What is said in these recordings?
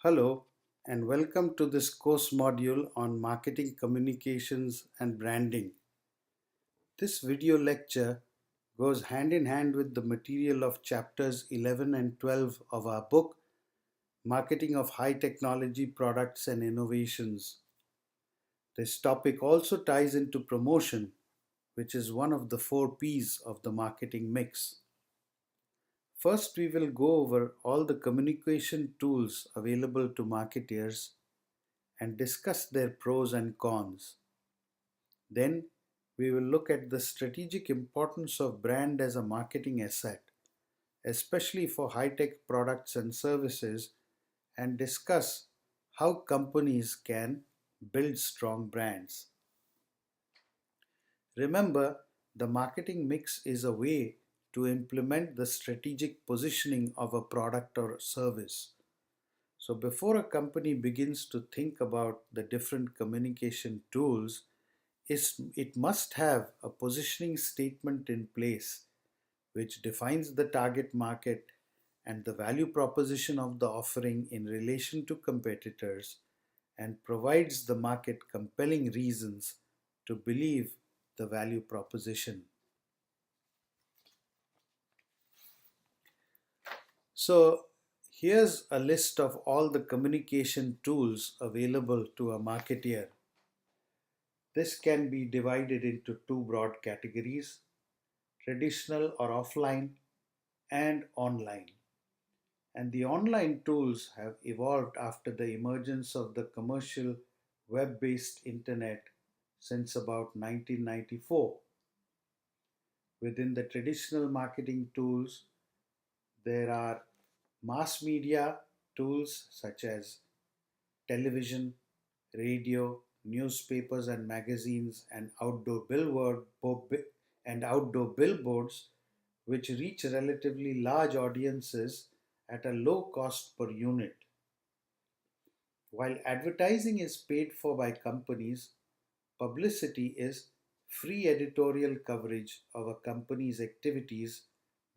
Hello, and welcome to this course module on marketing communications and branding. This video lecture goes hand in hand with the material of chapters 11 and 12 of our book, Marketing of High Technology Products and Innovations. This topic also ties into promotion, which is one of the four P's of the marketing mix. First, we will go over all the communication tools available to marketeers and discuss their pros and cons. Then, we will look at the strategic importance of brand as a marketing asset, especially for high tech products and services, and discuss how companies can build strong brands. Remember, the marketing mix is a way to implement the strategic positioning of a product or service. So, before a company begins to think about the different communication tools, it must have a positioning statement in place which defines the target market and the value proposition of the offering in relation to competitors and provides the market compelling reasons to believe the value proposition. So, here's a list of all the communication tools available to a marketeer. This can be divided into two broad categories: traditional or offline, and online. And the online tools have evolved after the emergence of the commercial web based internet since about 1994. Within the traditional marketing tools, there are mass media tools such as television, radio, newspapers and magazines, and outdoor billboards, which reach relatively large audiences at a low cost per unit. While advertising is paid for by companies, publicity is free editorial coverage of a company's activities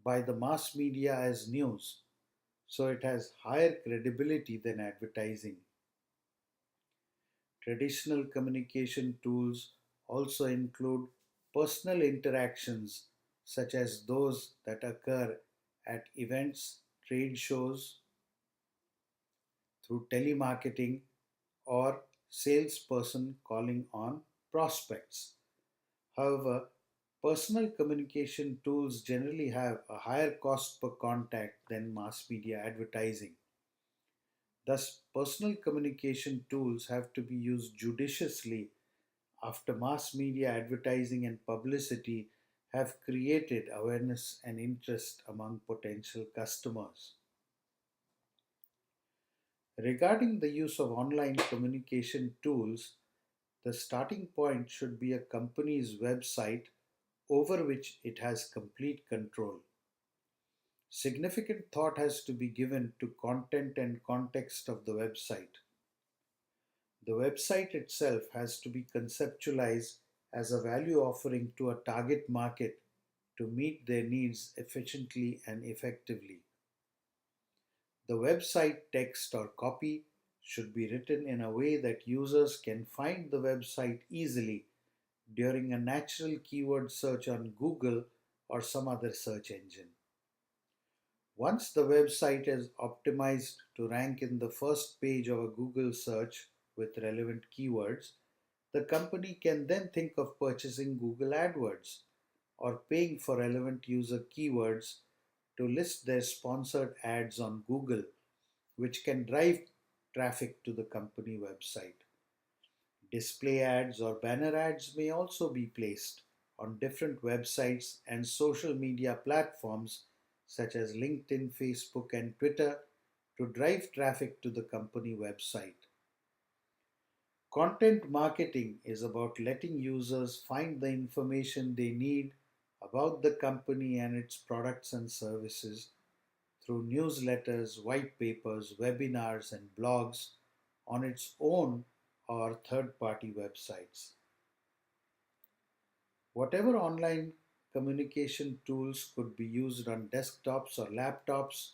by the mass media as news, so it has higher credibility than advertising. Traditional communication tools also include personal interactions such as those that occur at events, trade shows, through telemarketing, or salesperson calling on prospects. However, personal communication tools generally have a higher cost per contact than mass media advertising. Thus, personal communication tools have to be used judiciously after mass media advertising and publicity have created awareness and interest among potential customers. Regarding the use of online communication tools, the starting point should be a company's website over which it has complete control. Significant thought has to be given to content and context of the website. The website itself has to be conceptualized as a value offering to a target market to meet their needs efficiently and effectively. The website text or copy should be written in a way that users can find the website easily during a natural keyword search on Google or some other search engine. Once the website is optimized to rank in the first page of a Google search with relevant keywords, the company can then think of purchasing Google AdWords or paying for relevant user keywords to list their sponsored ads on Google, which can drive traffic to the company website. Display ads or banner ads may also be placed on different websites and social media platforms such as LinkedIn, Facebook, and Twitter to drive traffic to the company website. Content marketing is about letting users find the information they need about the company and its products and services through newsletters, white papers, webinars, and blogs on its own or third party websites. Whatever online communication tools could be used on desktops or laptops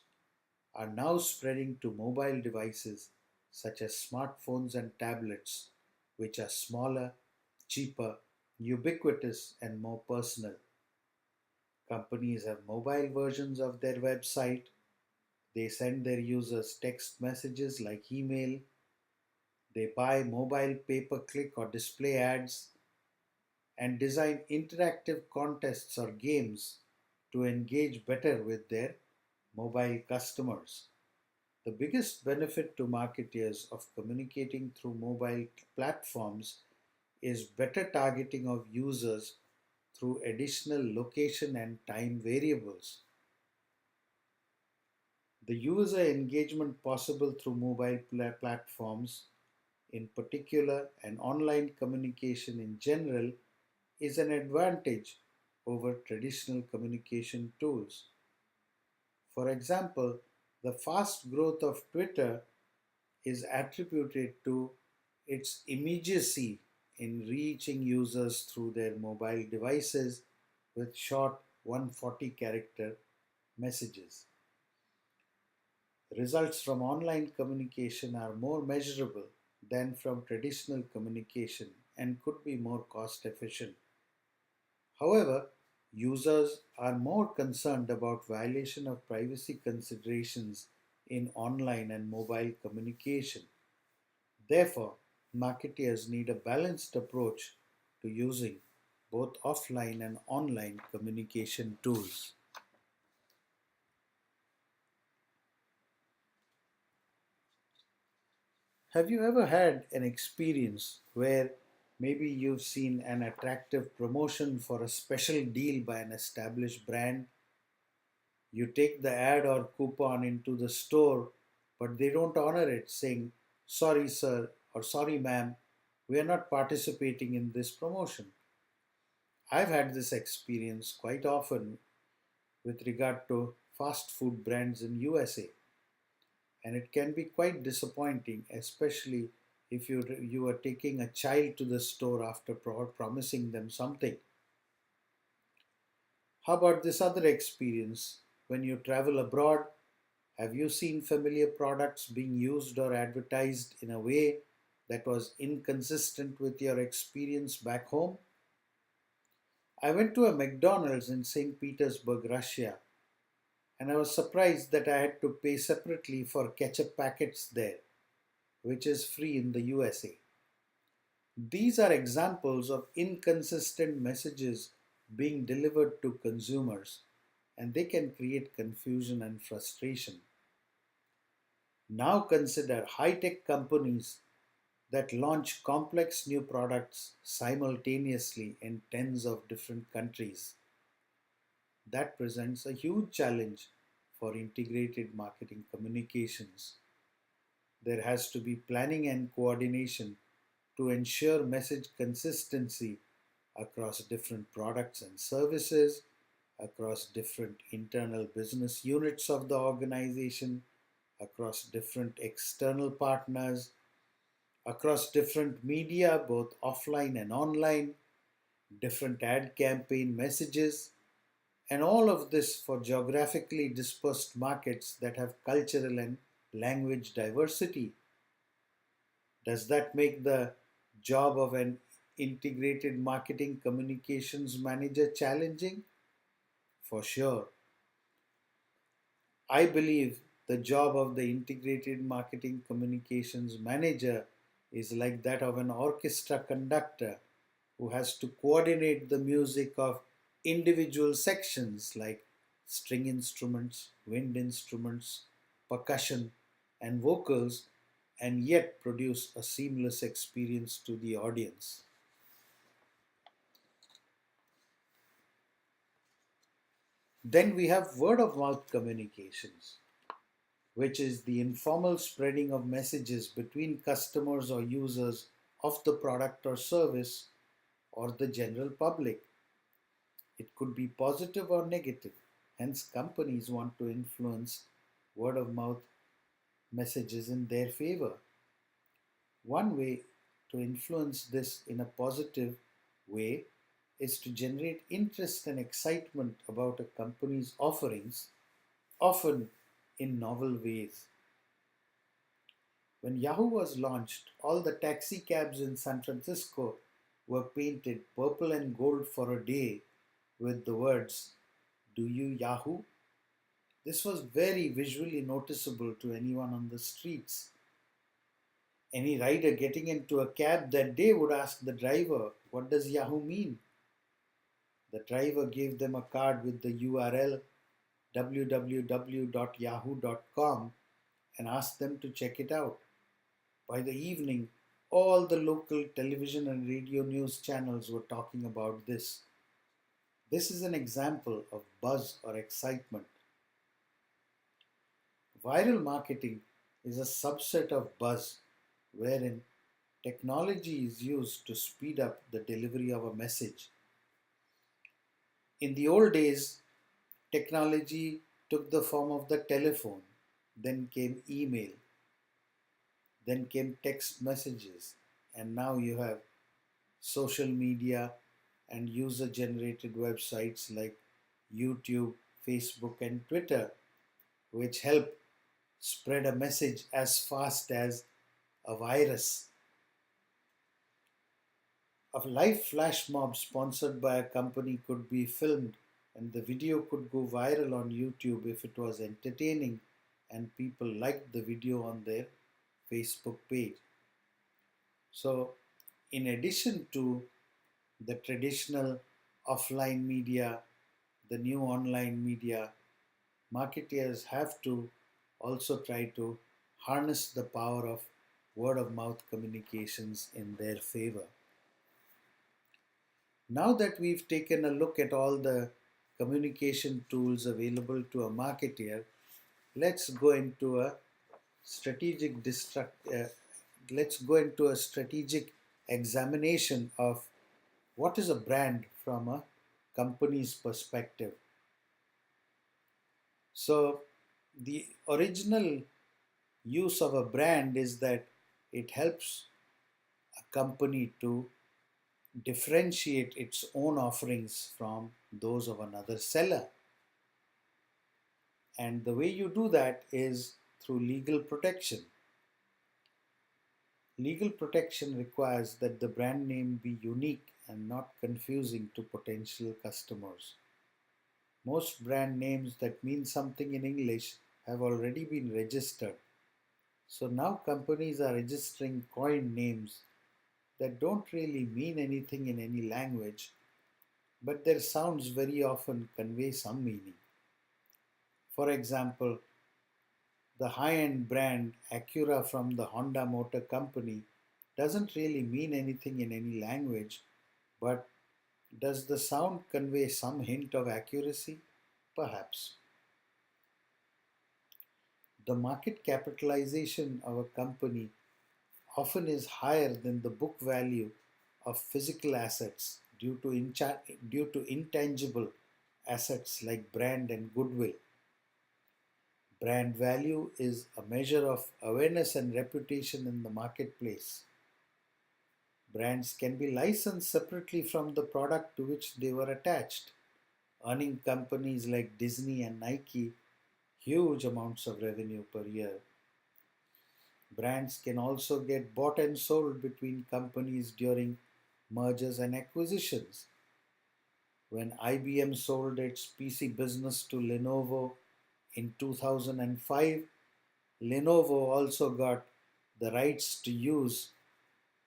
are now spreading to mobile devices such as smartphones and tablets, which are smaller, cheaper, ubiquitous, and more personal. Companies have mobile versions of their website. They send their users text messages like email. They buy mobile pay per click or display ads and design interactive contests or games to engage better with their mobile customers. The biggest benefit to marketers of communicating through mobile platforms is better targeting of users through additional location and time variables. The user engagement possible through mobile platforms in particular and online communication in general is an advantage over traditional communication tools. For example, the fast growth of Twitter is attributed to its immediacy in reaching users through their mobile devices with short 140 character messages. Results from online communication are more measurable than from traditional communication and could be more cost efficient. However, users are more concerned about violation of privacy considerations in online and mobile communication. Therefore, marketers need a balanced approach to using both offline and online communication tools. Have you ever had an experience where maybe you've seen an attractive promotion for a special deal by an established brand? You take the ad or coupon into the store, but they don't honor it, saying, "Sorry, sir," or "Sorry, ma'am, we are not participating in this promotion." I've had this experience quite often with regard to fast food brands in USA, and it can be quite disappointing, especially if you are taking a child to the store after promising them something. How about this other experience? When you travel abroad, have you seen familiar products being used or advertised in a way that was inconsistent with your experience back home? I went to a McDonald's in St. Petersburg, Russia, and I was surprised that I had to pay separately for ketchup packets there, which is free in the USA. These are examples of inconsistent messages being delivered to consumers, and they can create confusion and frustration. Now consider high tech companies that launch complex new products simultaneously in tens of different countries. That presents a huge challenge for integrated marketing communications. There has to be planning and coordination to ensure message consistency across different products and services, across different internal business units of the organization, across different external partners, across different media, both offline and online, different ad campaign messages, and all of this for geographically dispersed markets that have cultural and language diversity. Does that make the job of an integrated marketing communications manager challenging? For sure. I believe the job of the integrated marketing communications manager is like that of an orchestra conductor who has to coordinate the music of individual sections like string instruments, wind instruments, percussion, and vocals, and yet produce a seamless experience to the audience. Then we have word of mouth communications, which is the informal spreading of messages between customers or users of the product or service or the general public. It could be positive or negative. Hence, companies want to influence word of mouth messages in their favor. One way to influence this in a positive way is to generate interest and excitement about a company's offerings, often in novel ways. When Yahoo was launched, all the taxi cabs in San Francisco were painted purple and gold for a day with the words, "Do you Yahoo?" This was very visually noticeable to anyone on the streets. Any rider getting into a cab that day would ask the driver, "What does Yahoo mean?" The driver gave them a card with the URL www.yahoo.com and asked them to check it out. By the evening, all the local television and radio news channels were talking about this. This is an example of buzz or excitement. Viral marketing is a subset of buzz wherein technology is used to speed up the delivery of a message. In the old days, technology took the form of the telephone, then came email, then came text messages, and now you have social media and user generated websites like YouTube, Facebook, and Twitter, which help spread a message as fast as a virus. A live flash mob sponsored by a company could be filmed, and the video could go viral on YouTube if it was entertaining and people liked the video on their Facebook page. So, in addition to the traditional offline media, the new online media, marketeers have to also try to harness the power of word of mouth communications in their favor. Now that we've taken a look at all the communication tools available to a marketeer, let's go into a strategic examination of what is a brand from a company's perspective. So, the original use of a brand is that it helps a company to differentiate its own offerings from those of another seller. And the way you do that is through legal protection. Legal protection requires that the brand name be unique and not confusing to potential customers. Most brand names that mean something in English have already been registered. So now companies are registering coined names that don't really mean anything in any language, but their sounds very often convey some meaning. For example, the high-end brand Acura from the Honda Motor Company doesn't really mean anything in any language, but does the sound convey some hint of accuracy? Perhaps. The market capitalization of a company often is higher than the book value of physical assets due to intangible assets like brand and goodwill. Brand value is a measure of awareness and reputation in the marketplace. Brands can be licensed separately from the product to which they were attached, earning companies like Disney and Nike huge amounts of revenue per year. Brands can also get bought and sold between companies during mergers and acquisitions. When IBM sold its PC business to Lenovo in 2005, Lenovo also got the rights to use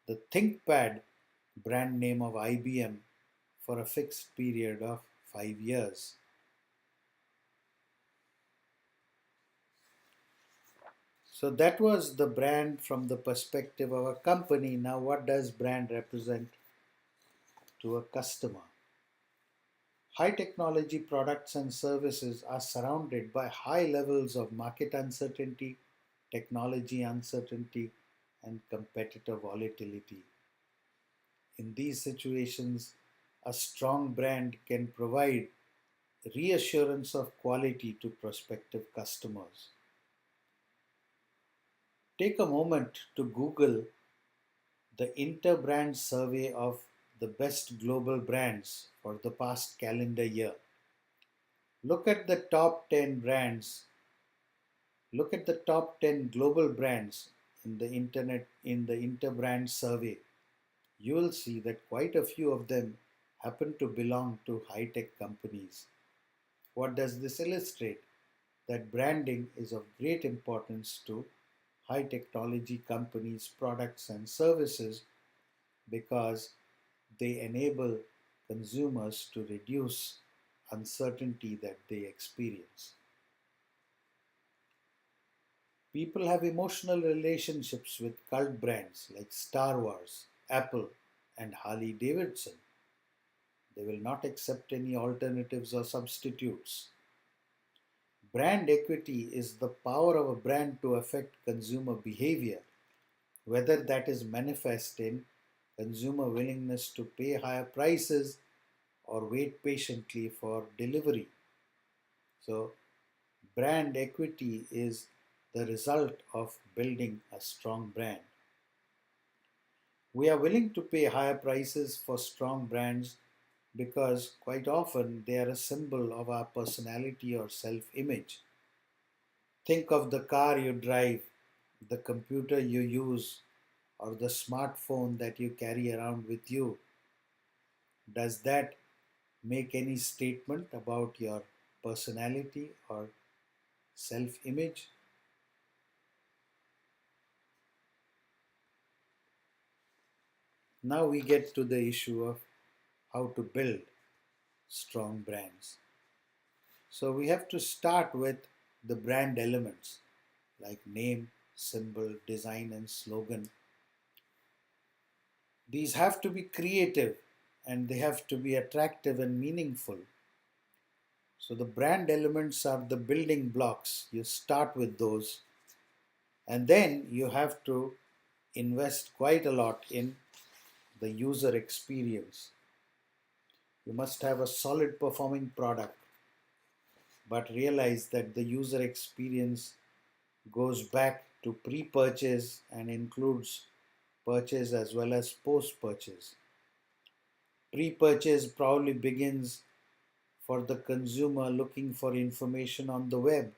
the ThinkPad brand name of IBM for a fixed period of 5 years. So that was the brand from the perspective of a company. Now, what does brand represent to a customer? High technology products and services are surrounded by high levels of market uncertainty, technology uncertainty, and competitor volatility. In these situations, a strong brand can provide reassurance of quality to prospective customers. Take a moment to Google the Interbrand survey of the best global brands for the past calendar year. Look at the top 10 brands. Look at the top 10 global brands in the Interbrand survey, you will see that quite a few of them happen to belong to high-tech companies. What does this illustrate? That branding is of great importance to high technology companies' products and services because they enable consumers to reduce uncertainty that they experience. People have emotional relationships with cult brands like Star Wars, Apple, and Harley Davidson. They will not accept any alternatives or substitutes. Brand equity is the power of a brand to affect consumer behavior, whether that is manifest in consumer willingness to pay higher prices or wait patiently for delivery. So, brand equity is the result of building a strong brand. We are willing to pay higher prices for strong brands because quite often they are a symbol of our personality or self image. Think of the car you drive, the computer you use, or the smartphone that you carry around with you. Does that make any statement about your personality or self image? Now we get to the issue of how to build strong brands. So we have to start with the brand elements like name, symbol, design, and slogan. These have to be creative and they have to be attractive and meaningful. So the brand elements are the building blocks. You start with those, and then you have to invest quite a lot in the user experience. You must have a solid performing product, but realize that the user experience goes back to pre purchase and includes purchase as well as post purchase. Pre purchase probably begins for the consumer looking for information on the web,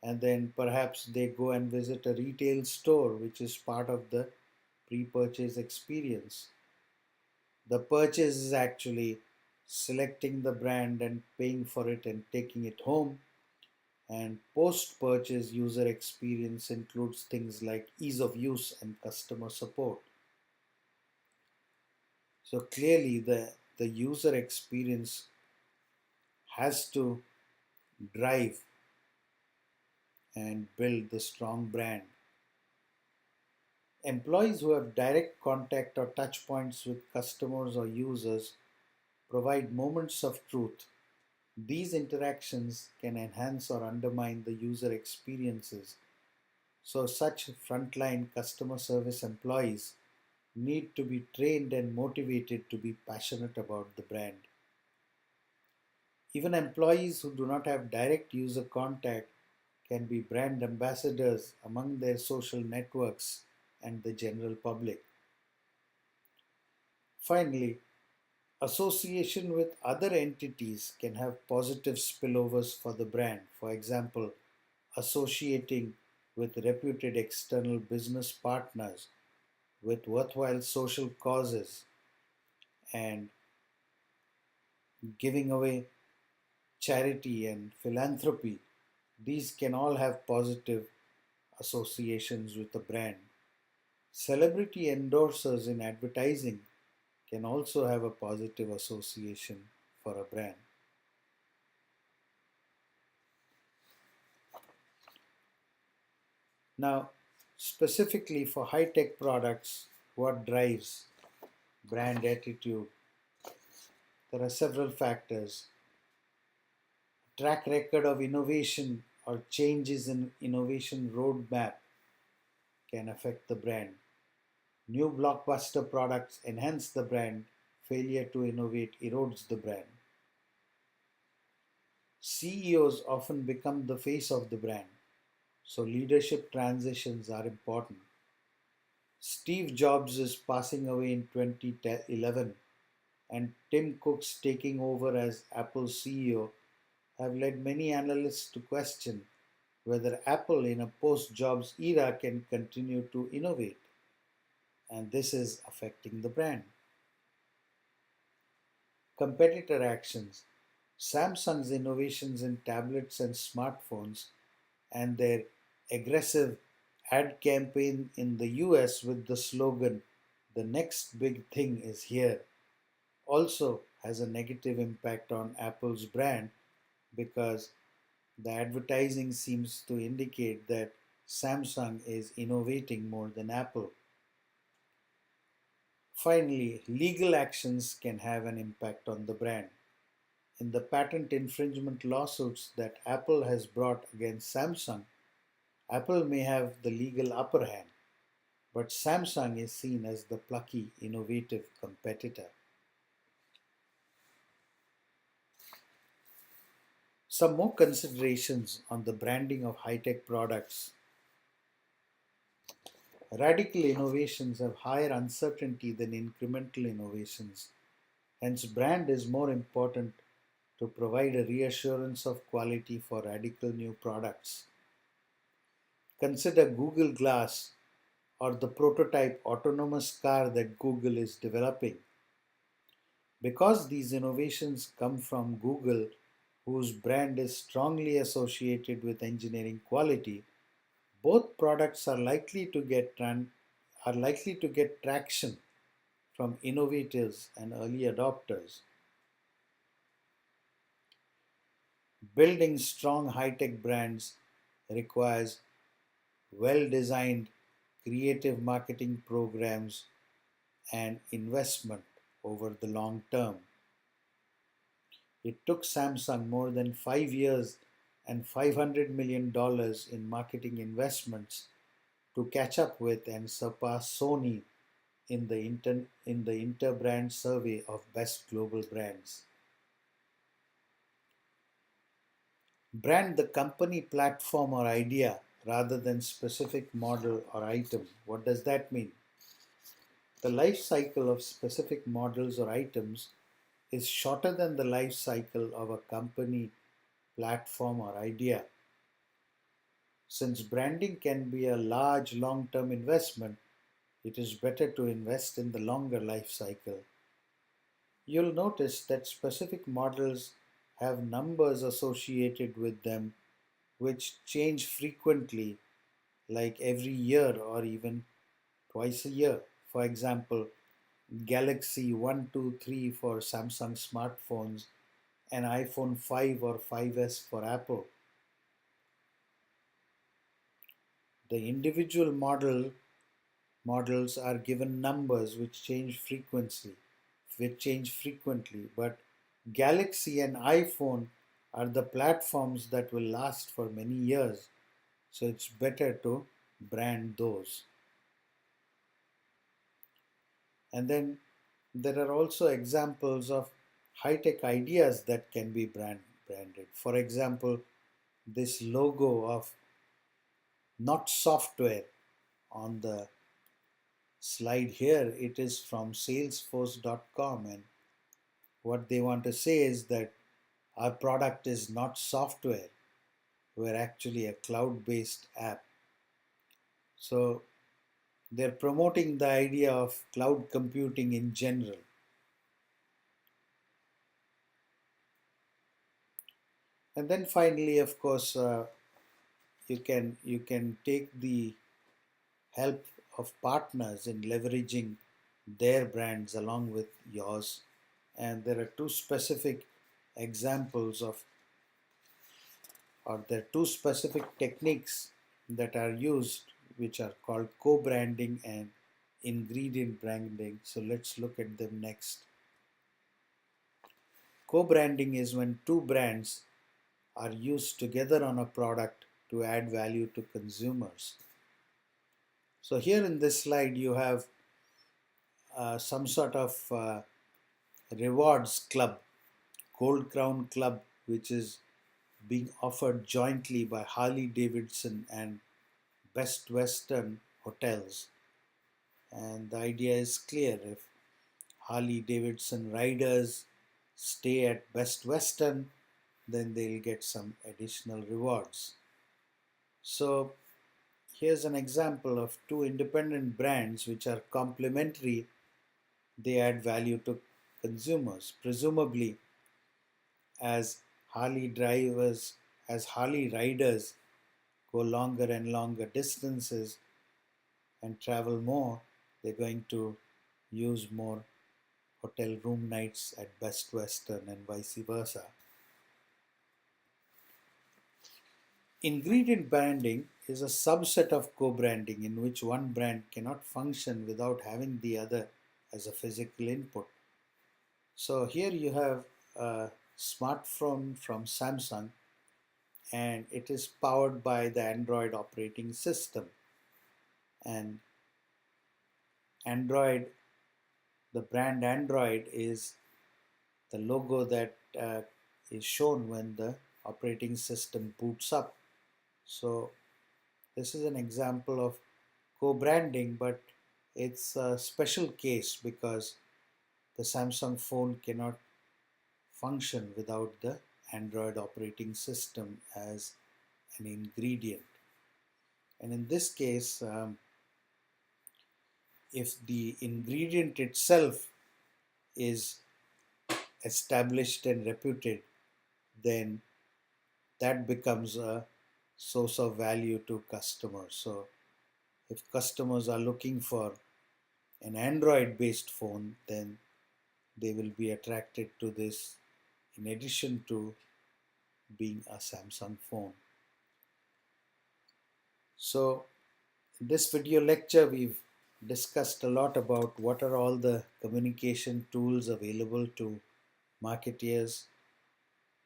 and then perhaps they go and visit a retail store, which is part of the pre purchase experience. The purchase is actually selecting the brand and paying for it and taking it home. And post purchase user experience includes things like ease of use and customer support. So clearly, the user experience has to drive and build the strong brand. Employees who have direct contact or touch points with customers or users provide moments of truth. These interactions can enhance or undermine the user experiences. So, such frontline customer service employees need to be trained and motivated to be passionate about the brand. Even employees who do not have direct user contact can be brand ambassadors among their social networks and the general public. Finally, association with other entities can have positive spillovers for the brand. For example, associating with reputed external business partners, with worthwhile social causes, and giving away charity and philanthropy. These can all have positive associations with a brand. Celebrity endorsers in advertising can also have a positive association for a brand. Now, specifically for high tech products, what drives brand attitude? There are several factors. Track record of innovation or changes in innovation roadmap can affect the brand. New blockbuster products enhance the brand, failure to innovate erodes the brand. CEOs often become the face of the brand, so leadership transitions are important. Steve Jobs is passing away in 2011, and Tim Cook's taking over as Apple's CEO have led many analysts to question whether Apple in a post-Jobs era can continue to innovate, and this is affecting the brand. Competitor actions. Samsung's innovations in tablets and smartphones and their aggressive ad campaign in the US with the slogan, "The next big thing is here," also has a negative impact on Apple's brand because the advertising seems to indicate that Samsung is innovating more than Apple. Finally, legal actions can have an impact on the brand. In the patent infringement lawsuits that Apple has brought against Samsung, Apple may have the legal upper hand, but Samsung is seen as the plucky, innovative competitor. Some more considerations on the branding of high tech products. Radical innovations have higher uncertainty than incremental innovations. Hence, brand is more important to provide a reassurance of quality for radical new products. Consider Google Glass or the prototype autonomous car that Google is developing. Because these innovations come from Google, whose brand is strongly associated with engineering quality, both products are likely to get traction from innovators and early adopters. Building strong high-tech brands requires well-designed creative marketing programs and investment over the long term. It took Samsung more than 5 years and $500 million in marketing investments to catch up with and surpass Sony in the Interbrand survey of best global brands. Brand the company, platform, or idea rather than specific model or item. What does that mean? The life cycle of specific models or items is shorter than the life cycle of a company, platform, or idea. Since branding can be a large long term investment, it is better to invest in the longer life cycle. You'll notice that specific models have numbers associated with them which change frequently, like every year or even twice a year. For example, Galaxy 123 for Samsung smartphones and iPhone 5 or 5S for Apple. The individual models are given numbers which change frequently, but Galaxy and iPhone are the platforms that will last for many years, so it's better to brand those. And then there are also examples of high-tech ideas that can be branded. For example, this logo of not software on the slide here, it is from salesforce.com, and what they want to say is that our product is not software, we're actually a cloud-based app. So they're promoting the idea of cloud computing in general. And then finally, of course, you can take the help of partners in leveraging their brands along with yours. And there are two specific examples of, or there are two specific techniques that are used, which are called co-branding and ingredient branding. So let's look at them next. Co-branding is when two brands are used together on a product to add value to consumers. So here in this slide you have some sort of rewards club, Gold Crown Club, which is being offered jointly by Harley Davidson and Best Western Hotels. And the idea is clear: if Harley Davidson riders stay at Best Western, then they'll get some additional rewards. So here's an example of two independent brands which are complementary. They add value to consumers. Presumably, as Harley drivers, as Harley riders go longer and longer distances and travel more, they're going to use more hotel room nights at Best Western and vice versa. Ingredient branding is a subset of co-branding in which one brand cannot function without having the other as a physical input. So here you have a smartphone from Samsung, and it is powered by the Android operating system. And Android, the brand Android is the logo that is shown when the operating system boots up. So this is an example of co-branding, but it's a special case because the Samsung phone cannot function without the Android operating system as an ingredient. And in this case, if the ingredient itself is established and reputed, then that becomes a source of value to customers. So if customers are looking for an Android based phone, then they will be attracted to this in addition to being a Samsung phone. So in this video lecture, we've discussed a lot about what are all the communication tools available to marketeers,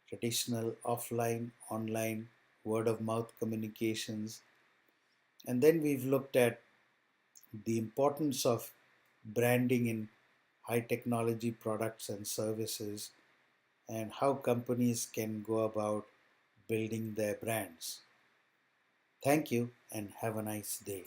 traditional, offline, online, word of mouth communications. And then we've looked at the importance of branding in high technology products and services and how companies can go about building their brands. Thank you and have a nice day.